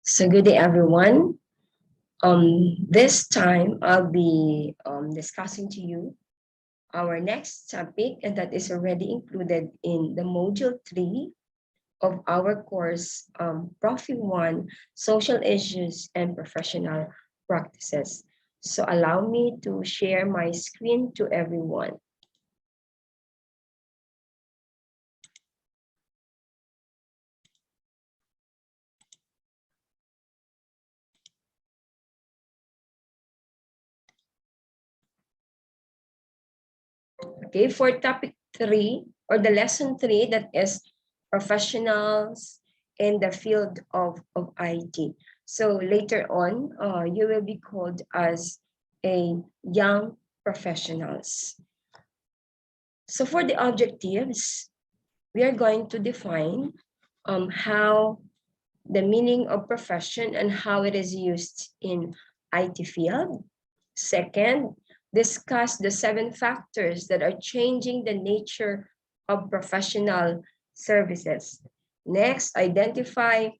So good day, everyone. This time I'll be discussing to you our next topic, and that is already included in the module 3 of our course, Profi 1, Social Issues and Professional Practices. So allow me to share my screen to everyone. Okay, for topic 3 or the lesson 3, that is professionals in the field of IT. So later on, you will be called as a young professionals. So for the objectives, we are going to define how the meaning of profession and how it is used in IT field. Second, discuss the 7 factors that are changing the nature of professional services. Next, identify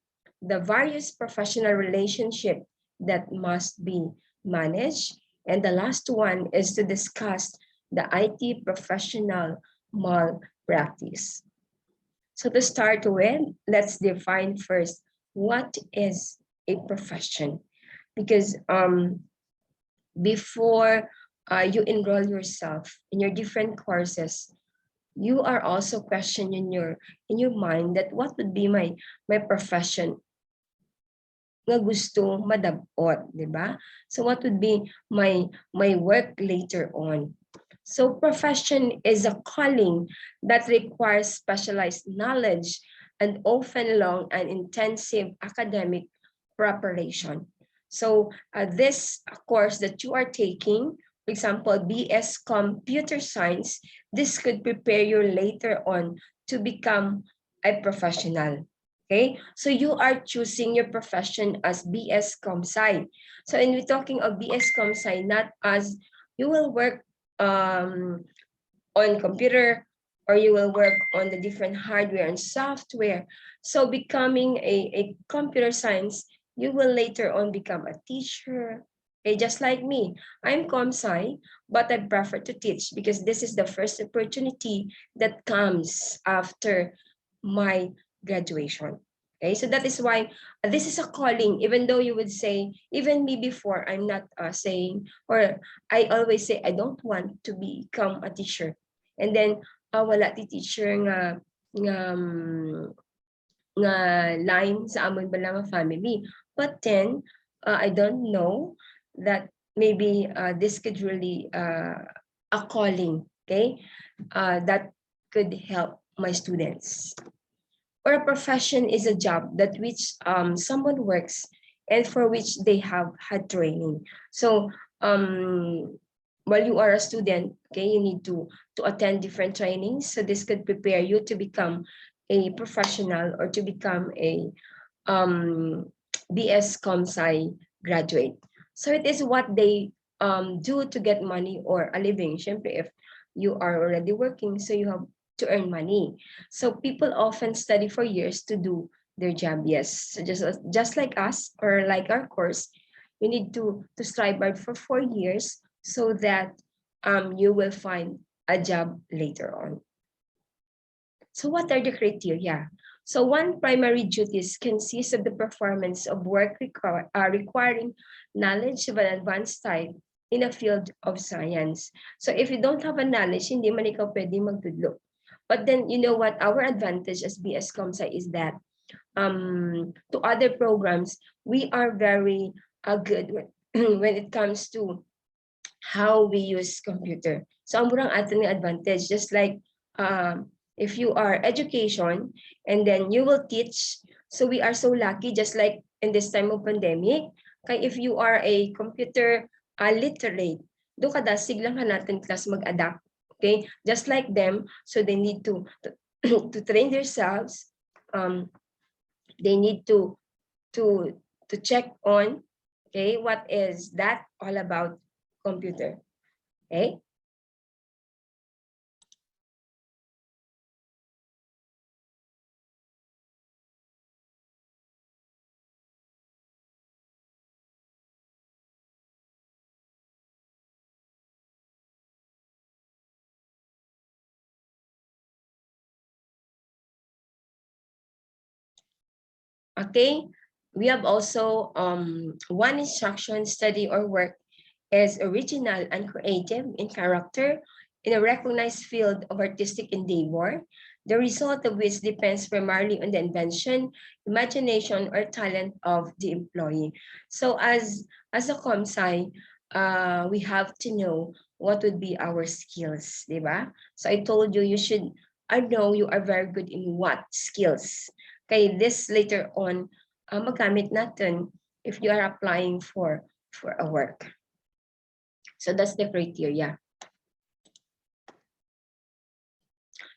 the various professional relationships that must be managed. And the last one is to discuss the IT professional malpractice. So to start with, let's define first what is a profession. Because before you enroll yourself in your different courses, you are also questioning in your mind that what would be my profession nga gusto madabot, di ba? So what would be my work later on? So profession is a calling that requires specialized knowledge and often long and intensive academic preparation. So this course that you are taking, for example, BS Computer Science, this could prepare you later on to become a professional. Okay, so you are choosing your profession as BS Com Sci. So, and we're talking of BS Com Sci, not as you will work on computer or you will work on the different hardware and software. So becoming a computer science, you will later on become a teacher. Okay, just like me, I'm comsci, but I prefer to teach because this is the first opportunity that comes after my graduation. Okay, so that is why this is a calling, even though you would say, even me before, I'm not saying, or I always say, I don't want to become a teacher. And then, wala ti teacher nga line sa amon bala nga family. But then, I don't know that maybe this could really a calling, okay, that could help my students. Or a profession is a job that which someone works and for which they have had training. So while you are a student, okay, you need to attend different trainings. So this could prepare you to become a professional or to become a BS ComSci graduate. So it is what they do to get money or a living. Syempre, if you are already working, so you have to earn money. So people often study for years to do their job. Yes, so just like us or like our course, you need to strive hard for 4 years so that you will find a job later on. So what are the criteria? So one primary duties consists of the performance of work requiring knowledge of an advanced type in a field of science. So if you don't have a knowledge, hindi man ikaw pwede magtudlo. But then, you know what, our advantage as BS ComSci is that to other programs, we are very good when it comes to how we use computer. So ang murang atin ng advantage, just like if you are education and then you will teach, so we are so lucky, just like in this time of pandemic, kay if you are a computer literate, do kada siglang natin class mag-adapt. Okay, just like them, so they need to train themselves. They need to to check on, okay, what is that all about computer. Okay, Okay, we have also one instruction, study, or work is original and creative in character in a recognized field of artistic endeavor, the result of which depends primarily on the invention, imagination, or talent of the employee. So as a ComSci, we have to know what would be our skills, di ba? So I told you, you should, I know you are very good in what skills. Okay, this later on, magamit natin if you are applying for a work. So that's the criteria.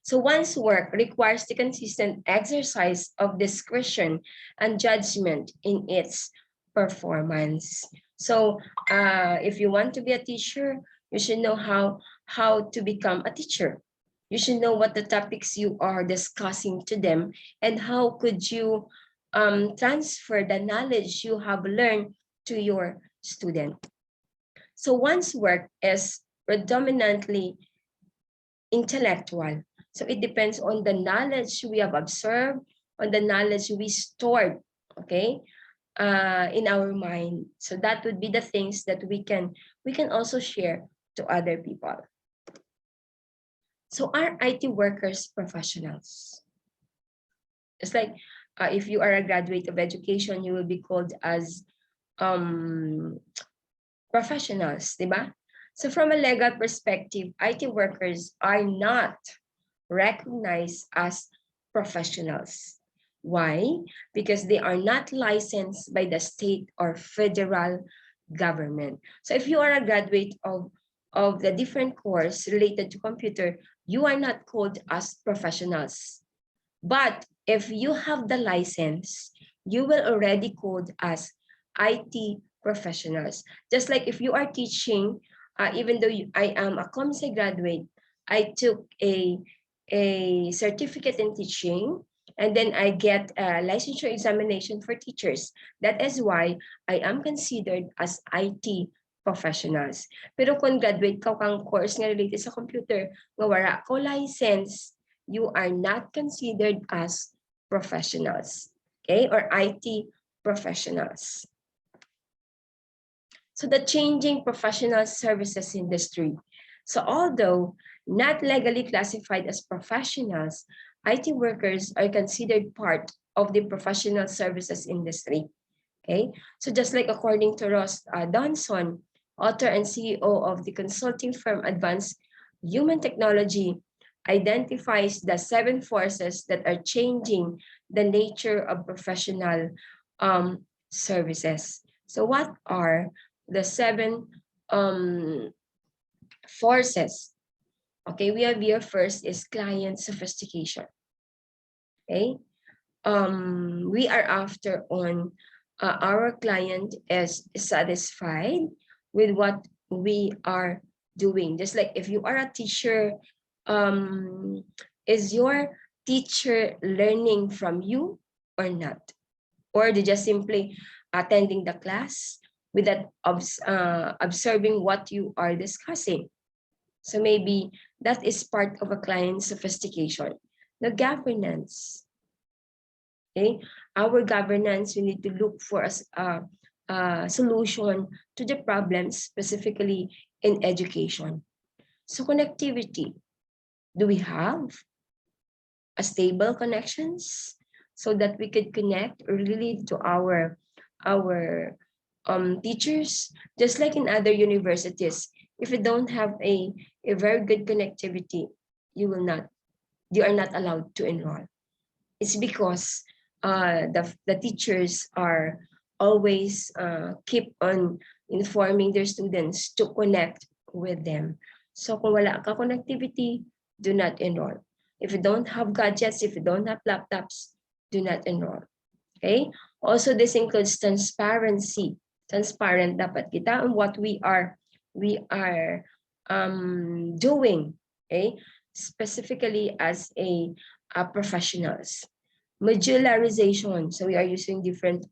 So one's work requires the consistent exercise of discretion and judgment in its performance. So if you want to be a teacher, you should know how to become a teacher. You should know what the topics you are discussing to them and how could you transfer the knowledge you have learned to your student. So one's work is predominantly intellectual. So it depends on the knowledge we have observed, on the knowledge we stored, okay, in our mind. So that would be the things that we can also share to other people. So are IT workers professionals? It's like if you are a graduate of education, you will be called as professionals, diba? So from a legal perspective, IT workers are not recognized as professionals. Why? Because they are not licensed by the state or federal government. So if you are a graduate of the different course related to computer, you are not called as professionals. But if you have the license, you will already called as IT professionals. Just like if you are teaching, even though I am a ComSci graduate, I took a certificate in teaching, and then I get a licensure examination for teachers. That is why I am considered as IT professionals. Pero kung graduate ka kang course nga related sa computer, nga wala ko license, you are not considered as professionals, okay, or IT professionals. So the changing professional services industry. So although not legally classified as professionals, IT workers are considered part of the professional services industry. Okay, so just like according to Ross Donson, author and CEO of the consulting firm Advanced Human Technology, identifies the 7 forces that are changing the nature of professional services. So what are the 7 forces? Okay, we have here first is client sophistication. Okay, we are after on our client is satisfied with what we are doing. Just like if you are a teacher, is your teacher learning from you or not? Or they just simply attending the class without observing what you are discussing? So maybe that is part of a client sophistication. The governance. Okay, our governance, we need to look for a solution to the problems, specifically in education. So connectivity, do we have a stable connections so that we could connect really to our teachers? Just like in other universities, if you don't have a very good connectivity, you are not allowed to enroll. It's because the teachers are always keep on informing their students to connect with them. So kung wala ka connectivity, do not enroll. If you don't have gadgets, if you don't have laptops, do not enroll. Okay? Also, this includes transparency. Transparent dapat kita on what we are doing. Okay? Specifically as a professionals. Modularization. So we are using different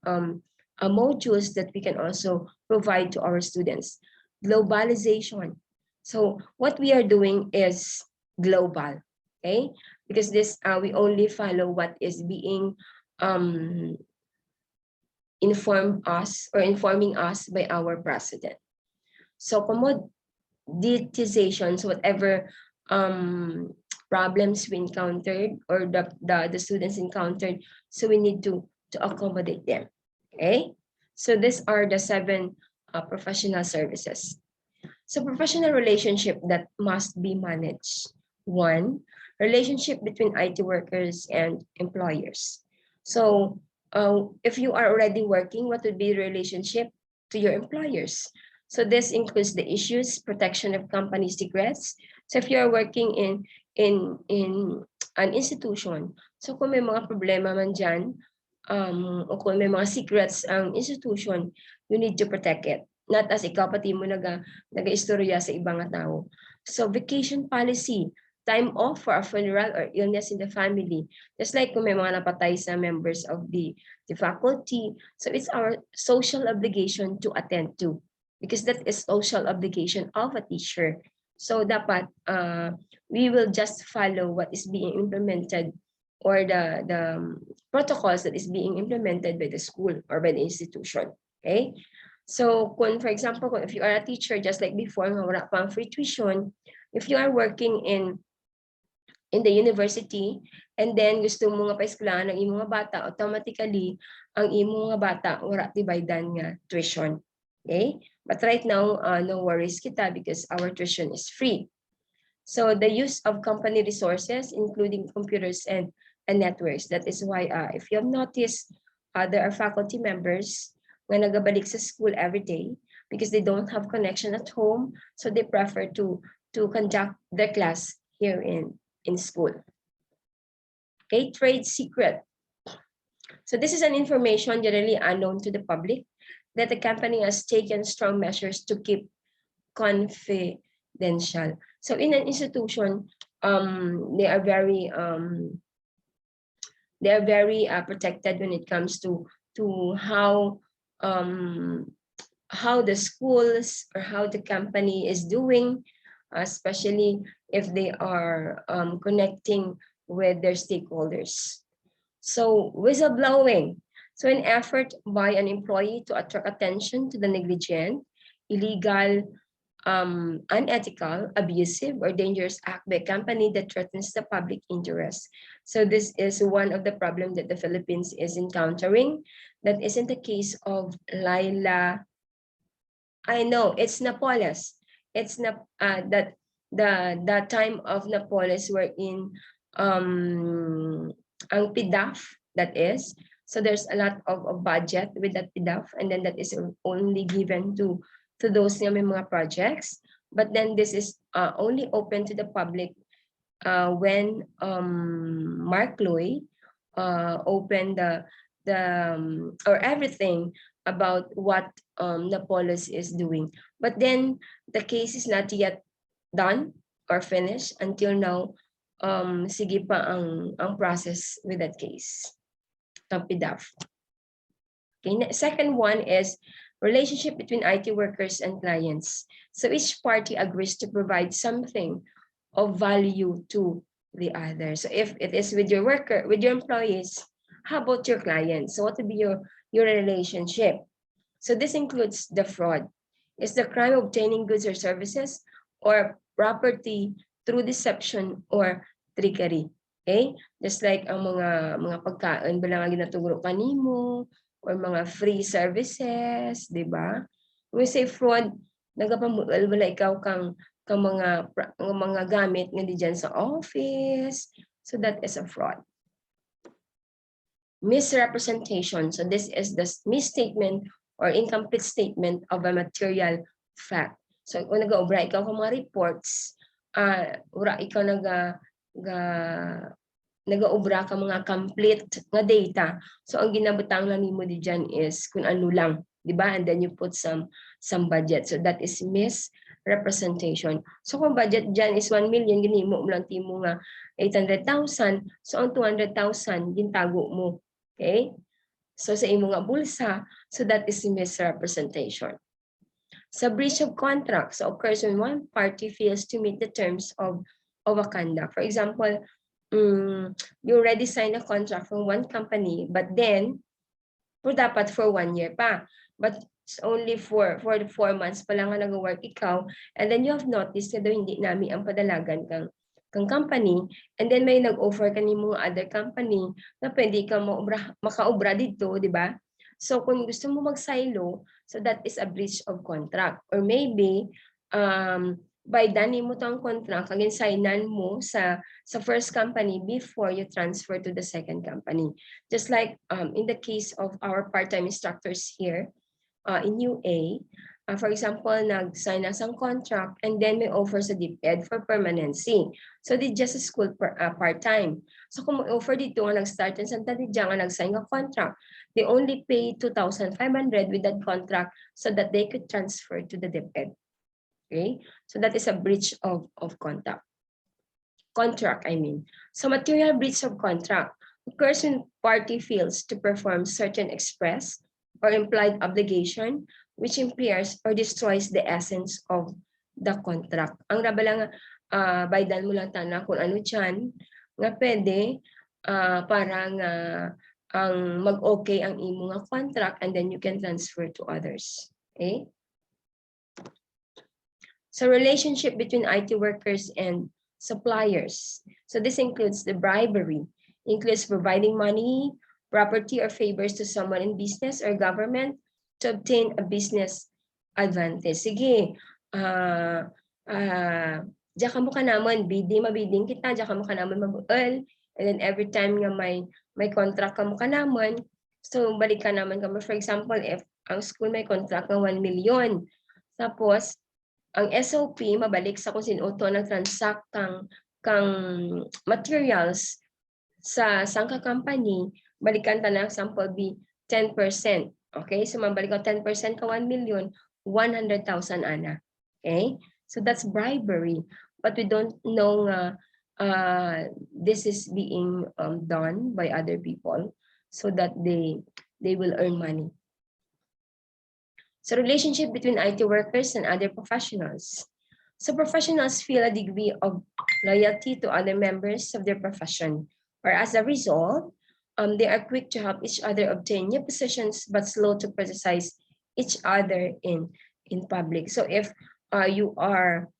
modules that we can also provide to our students. Globalization. So what we are doing is global, okay? Because this we only follow what is being informing us by our president. So commoditizations, whatever problems we encountered or the students encountered, so we need to accommodate them. Okay, so these are the 7 professional services. So professional relationship that must be managed. 1, relationship between IT workers and employers. So if you are already working, what would be the relationship to your employers? So this includes the issues, protection of company secrets. So if you are working in an institution, so kung may mga problema man dyan, o kung may mga secrets ang institution, you need to protect it. Not as ikaw pati mo naga-istorya sa ibang tao. So vacation policy, time off for a funeral or illness in the family. Just like kung may mga napatay sa members of the faculty. So it's our social obligation to attend to, because that is social obligation of a teacher. So dapat we will just follow what is being implemented or the protocols that is being implemented by the school or by the institution. Okay? So kung, for example, if you are a teacher, just like before, wala pang free tuition, if you are working in the university, and then gusto mo nga pa-eskwelahan ng imong mga bata, automatically, ang imong mga bata, wala tibaydan nga tuition. Okay? But right now, no worries kita because our tuition is free. So the use of company resources, including computers and networks. That is why, if you have noticed, there are faculty members nga nagabalik sa school every day because they don't have connection at home, so they prefer to conduct their class here in school. Okay, trade secret. So this is an information generally unknown to the public that the company has taken strong measures to keep confidential. So in an institution, they are very protected when it comes to how the schools or how the company is doing, especially if they are connecting with their stakeholders. So whistleblowing. So an effort by an employee to attract attention to the negligent, illegal, unethical, abusive, or dangerous act by a company that threatens the public interest. So this is one of the problems that the Philippines is encountering. That isn't the case of Laila. I know it's Napoles. It's not that the time of Napoles wherein ang PDAF, that is. So there's a lot of budget with that PDAF, and then that is only given to those may mga projects. But then this is only open to the public when Mark Loy opened or everything about what Napoles is doing. But then the case is not yet done or finished until now. Sige pa ang process with that case. PDAF. Okay, second one is relationship between IT workers and clients. So each party agrees to provide something of value to the other. So if it is with your worker, with your employees, how about your clients? So what would be your relationship? So this includes the fraud. Is the crime obtaining goods or services or property through deception or trickery? Okay? Just like ang mga pagkain ba lang ginatugro kanimo or mga free services, di ba? When we say fraud, nagapamual wala ikaw kang mga gamit nga di dyan sa office. So that is a fraud. Misrepresentation. So this is the misstatement or incomplete statement of a material fact. So kung nag-obra ikaw kung mga reports, ura ikaw nag-obra ka mga complete nga data. So ang ginabutang lang nimo di dyan is kung ano lang, di ba? And then you put some budget. So that is misrepresentation. So kung budget dyan is 1 million, ginimo mo lang timo nga 800,000. So ang 200,000 gintago mo. Okay? So sa imo nga bulsa, so that is misrepresentation. Sa breach of contract, so occurs when one party fails to meet the terms of a conduct. For example, you already signed a contract from one company, but then Pero dapat for 1 year pa. But it's only for the 4 months pa lang nga nag-work ikaw, and then you have noticed na daw hindi namin ang padalagan kang company, and then may nag-offer kani mga other company na pwede ka makaobra dito, di ba? So kung gusto mo mag-silo, so that is a breach of contract. Or maybe, by dani mo to ang contract, again signan mo sa first company before you transfer to the second company. Just like in the case of our part-time instructors here in UA, for example, nag-sign na sang contract and then may offer sa DepEd for permanency. So they just school part-time. So kung may offer dito nga nag-start in Santa Lidia nga nag-sign ng contract, they only pay 2,500 with that contract so that they could transfer to the DepEd. Okay, so that is a breach of contract. I mean. So material breach of contract occurs when party fails to perform certain express or implied obligation which impairs or destroys the essence of the contract. Ang raba lang, baydan mo lang tana kung ano dyan, nga pwede parang ang mag-okay ang imo nga contract and then you can transfer to others. Okay? So relationship between IT workers and suppliers. So this includes the bribery, includes providing money, property, or favors to someone in business or government to obtain a business advantage. Sige, diya ka mo ka naman, mabiding kita, diya ka mo ka naman mag-earn, and then every time nga may contract ka mo ka naman, so balik ka naman ka mo. For example, if ang school may contract ng 1 million, tapos ang SOP mabalik sa kung sino to nag-transact kang materials sa sangka company, balikan ta na example B 10%. Okay? So mabalik ka 10% ka 1 million, 100,000 ana. Okay? So that's bribery. But we don't know this is being done by other people so that they will earn money. So relationship between IT workers and other professionals. So professionals feel a degree of loyalty to other members of their profession, or as a result, they are quick to help each other obtain new positions but slow to criticize each other in public. So if you are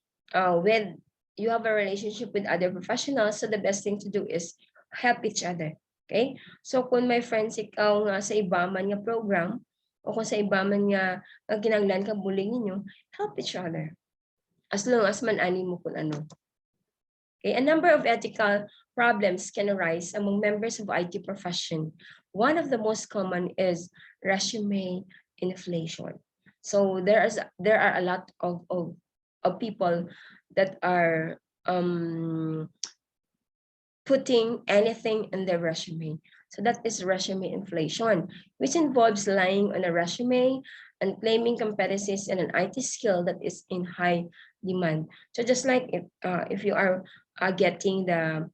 you have a relationship with other professionals, so the best thing to do is help each other. Okay? So kung may friends ikaw nga sa iba man nga program, o kung sa iba man nga kinanglan ka bullying ninyo, help each other. As long as man-ani mo kung ano. Okay, a number of ethical problems can arise among members of IT profession. One of the most common is resume inflation. So there are a lot of people that are putting anything in their resume. So that is resume inflation, which involves lying on a resume and claiming competencies in an IT skill that is in high demand. So just like if you are getting the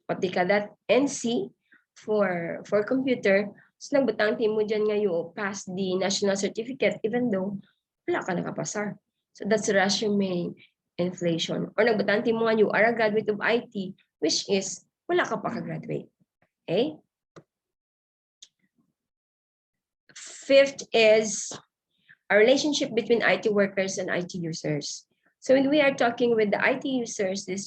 what they call that NC for computer, so nagbutang mo dyan nga yung pass the national certificate even though wala ka nakapasar. So that's resume inflation. Or nagbutang mo nga you are a graduate of IT, which is wala ka pa ka-graduate. Okay? Fifth is a relationship between IT workers and IT users. So when we are talking with the IT users, this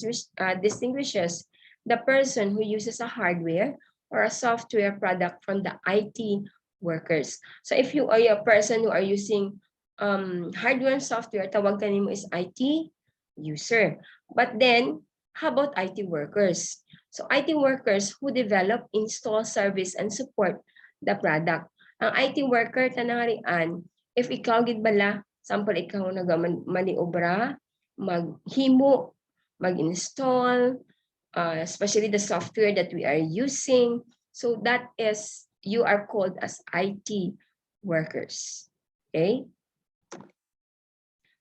distinguishes the person who uses a hardware or a software product from the IT workers. So if you are a person who are using hardware and software, tawag ka nimo is IT user. But then, how about IT workers? So IT workers who develop, install, service, and support the product. Ang IT worker, tanangarian, if ikaw gid bala, sample ikaw nagmaniobra, maghimo, mag-install, especially the software that we are using. So that is, you are called as IT workers. Okay?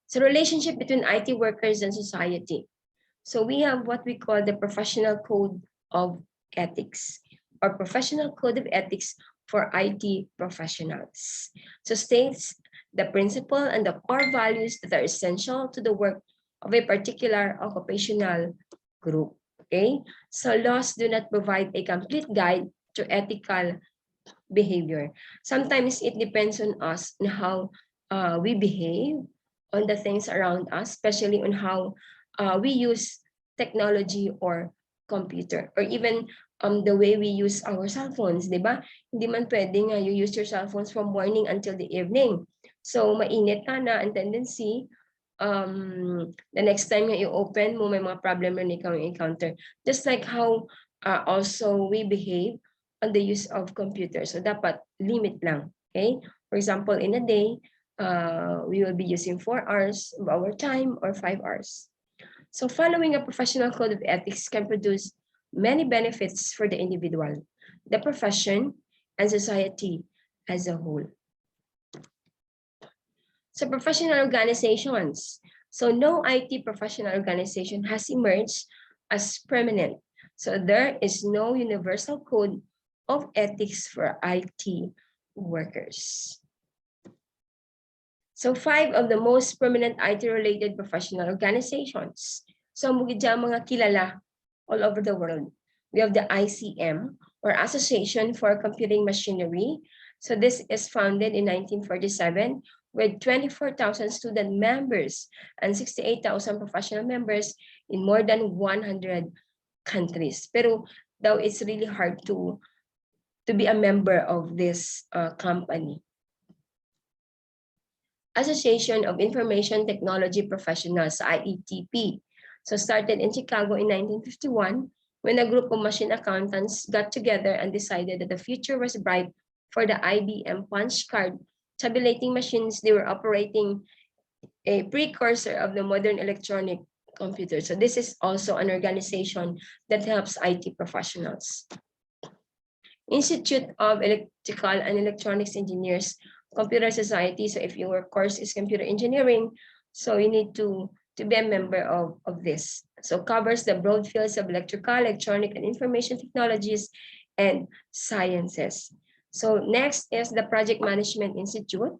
So relationship between IT workers and society. So we have what we call the professional code of ethics or professional code of ethics for IT professionals. So states the principle and the core values that are essential to the work of a particular occupational group. Okay, so laws do not provide a complete guide to ethical behavior. Sometimes it depends on us on how we behave on the things around us, especially on how we use technology or computer, or even the way we use our cell phones, di ba? Hindi man pwede nga you use your cell phones from morning until the evening. So mainit ka na, and tendency, the next time nga you open mo, may mga problem na ikaw encounter. Just like how also we behave on the use of computers. So dapat limit lang. Okay? For example, in a day, we will be using 4 hours of our time or 5 hours. So following a professional code of ethics can produce many benefits for the individual, the profession, and society as a whole. So professional organizations. So no IT professional organization has emerged as permanent. So there is no universal code of ethics for IT workers. So 5 of the most prominent IT-related professional organizations. So mugid dyan mga kilala all over the world. We have the ICM, or Association for Computing Machinery. So this is founded in 1947 with 24,000 student members and 68,000 professional members in more than 100 countries. Pero though it's really hard to be a member of this company. Association of Information Technology Professionals, IETP. So started in Chicago in 1951 when a group of machine accountants got together and decided that the future was bright for the IBM punch card tabulating machines. They were operating a precursor of the modern electronic computer. So this is also an organization that helps IT professionals. Institute of Electrical and Electronics Engineers, Computer Society. So if your course is computer engineering, so you need to be a member of this. So covers the broad fields of electrical, electronic, and information technologies and sciences. So next is the Project Management Institute,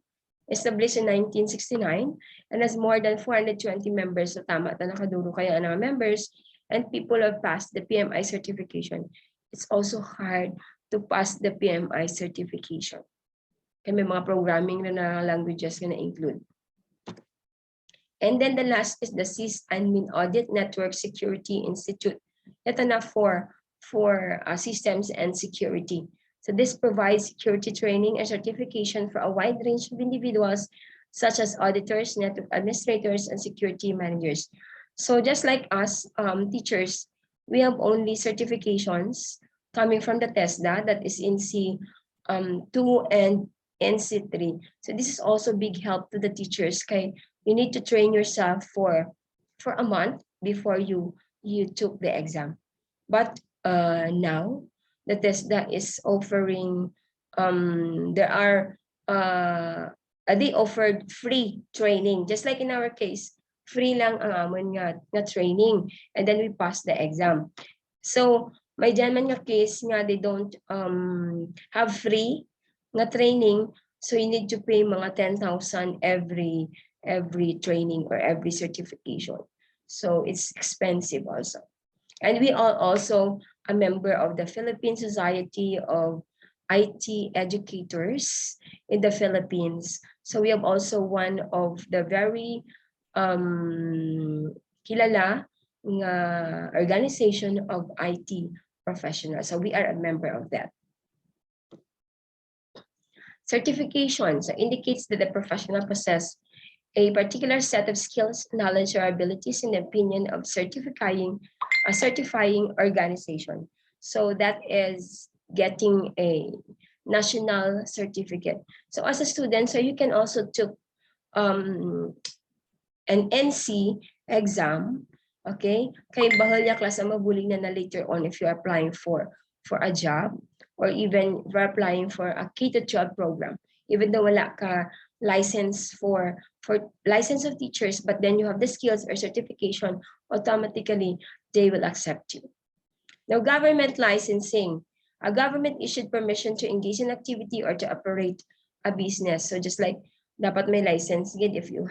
established in 1969 and has more than 420 members. So tama ta nakaduro kaya ang members, and people have passed the PMI certification. It's also hard to pass the PMI certification. Kaya may mga programming na languages na include. And then the last is the Sysadmin Audit Network Security Institute. Ito na for systems and security. So this provides security training and certification for a wide range of individuals, such as auditors, network administrators, and security managers. So just like us, teachers, we have only certifications coming from the TESDA, that is NC 2 and NC 3. So this is also big help to the teachers. Okay, you need to train yourself for a month before you took the exam. But now the TESDA is offering, there are they offered free training, just like in our case, free lang ang amon nga training, and then we pass the exam. So may dyan man nga case nga they don't have free nga training, so you need to pay mga 10,000 every training or every certification. So it's expensive also. And we are also a member of the Philippine Society of IT Educators in the Philippines. So we have also one of the very kilala nga organization of IT professionals. So we are a member of that. Certification indicates that the professional possess a particular set of skills, knowledge, or abilities in the opinion of certifying organization. So that is getting a national certificate. So as a student, so you can also took an NC exam, okay? Kay bahal niya klase mabuling na later on if you're applying for a job, or even if you're applying for a K-12 program, even though wala ka license for license of teachers, but then you have the skills or certification, automatically they will accept you. Now, government licensing. A government issued permission to engage in activity or to operate a business. So just like dapat may license if you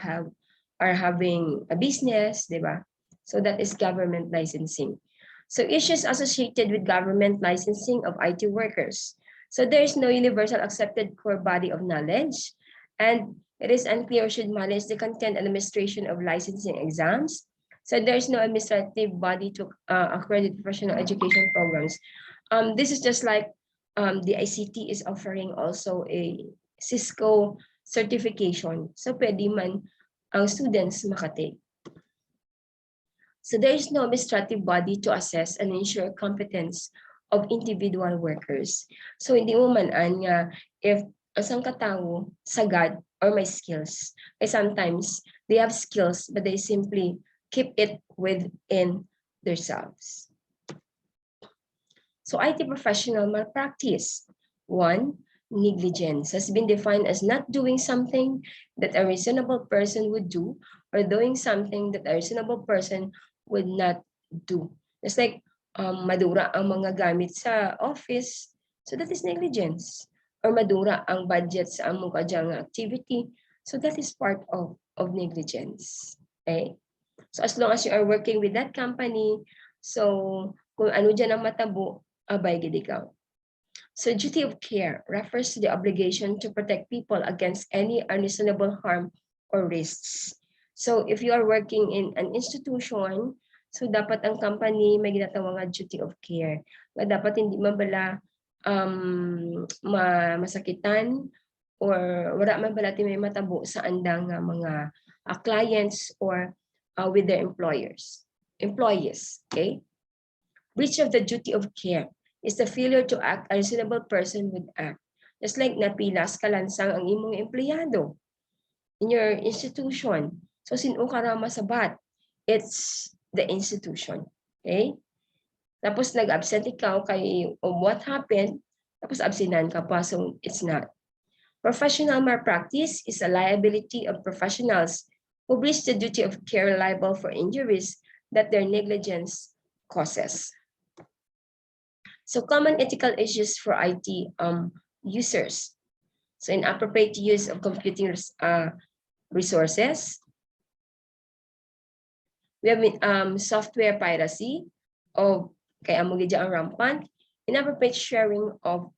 are having a business, diba? So that is government licensing. So issues associated with government licensing of IT workers. So there is no universal accepted core body of knowledge, and it is unclear should manage the content administration of licensing exams. So there is no administrative body to accredit professional education programs. This is just like the ICT is offering also a Cisco certification. So pwede man ang students makatake. So there is no administrative body to assess and ensure competence of individual workers. So hindi mo man-an nga if asang katawo sagad or may skills. Eh sometimes they have skills but they simply keep it within themselves. So IT professional malpractice. 1. Negligence has been defined as not doing something that a reasonable person would do or doing something that a reasonable person would not do. It's like madura ang mga gamit sa office, so that is negligence. Or madura ang budget sa among kadyang activity, so that is part of negligence. Okay? So as long as you are working with that company, so kung ano dyan ang matabo, abay gid ikaw. So duty of care refers to the obligation to protect people against any unreasonable harm or risks. So if you are working in an institution, so dapat ang company may ginatawag nga duty of care. Na dapat hindi mabala masakitan or wala man bala may matabo sa andang mga clients or with their employees. Okay? Breach of the duty of care is the failure to act a reasonable person would act. Just like napilas kalansang ang imong empleyado in your institution. So sino ka na masabat? It's the institution. Okay? Tapos nag-absent ikaw kay what happened, tapos absinan ka pa, so it's not. Professional malpractice is a liability of professionals who breach the duty of care liable for injuries that their negligence causes. So common ethical issues for IT users. So inappropriate use of computing resources. We have software piracy of kaya amo gid ang rampant, inappropriate sharing of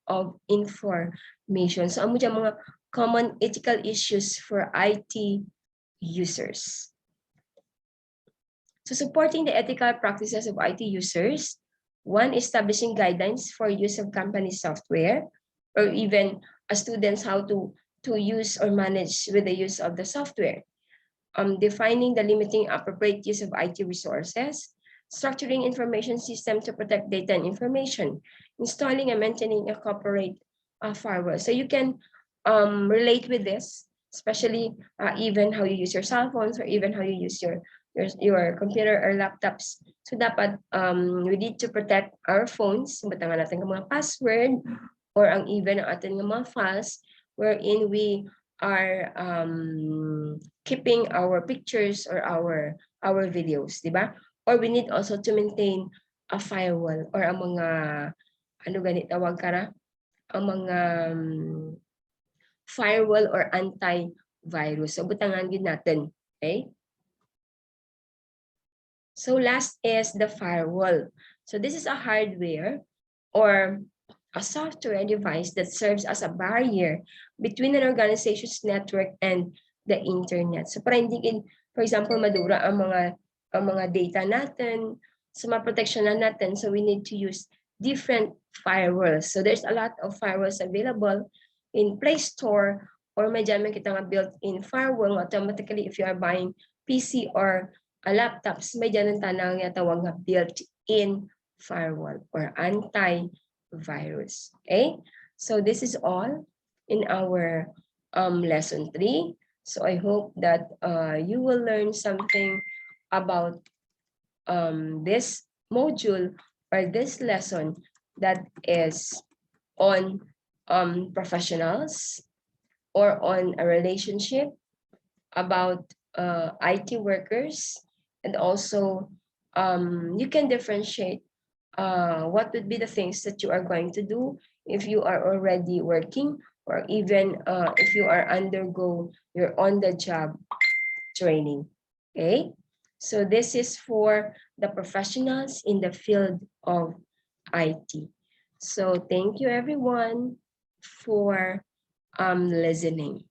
information. So amo mga common ethical issues for IT users. So supporting the ethical practices of IT users, 1, establishing guidelines for use of company software, or even students how to use or manage with the use of the software. Defining the limiting appropriate use of IT resources, structuring information system to protect data and information, installing and maintaining a corporate firewall. So you can relate with this, especially even how you use your cell phones or even how you use your computer or laptops. So dapat we need to protect our phones, batangan natin ng mga password or ang even ang ating mga files wherein we are keeping our pictures or our videos, di ba? Or we need also to maintain a firewall or ang mga ano ganit tawag kara, ang mga firewall or anti-virus. So butangan din natin, okay? So last is the firewall. So this is a hardware or a software device that serves as a barrier between an organization's network and the internet. So para hindi for example, madura ang mga data natin, so ma-protection na natin, so we need to use different firewalls. So there's a lot of firewalls available in Play Store or may dyan kita nga built-in firewall automatically if you are buying PC or laptops, may dyan ang tanang tawag nga built-in firewall or anti-virus. Okay? So this is all in our lesson 3. So I hope that you will learn something about this module or this lesson that is on professionals or on a relationship about IT workers, and also you can differentiate what would be the things that you are going to do if you are already working or even if you are undergo your on-the-job training. Okay, so this is for the professionals in the field of IT. So thank you, everyone. for listening.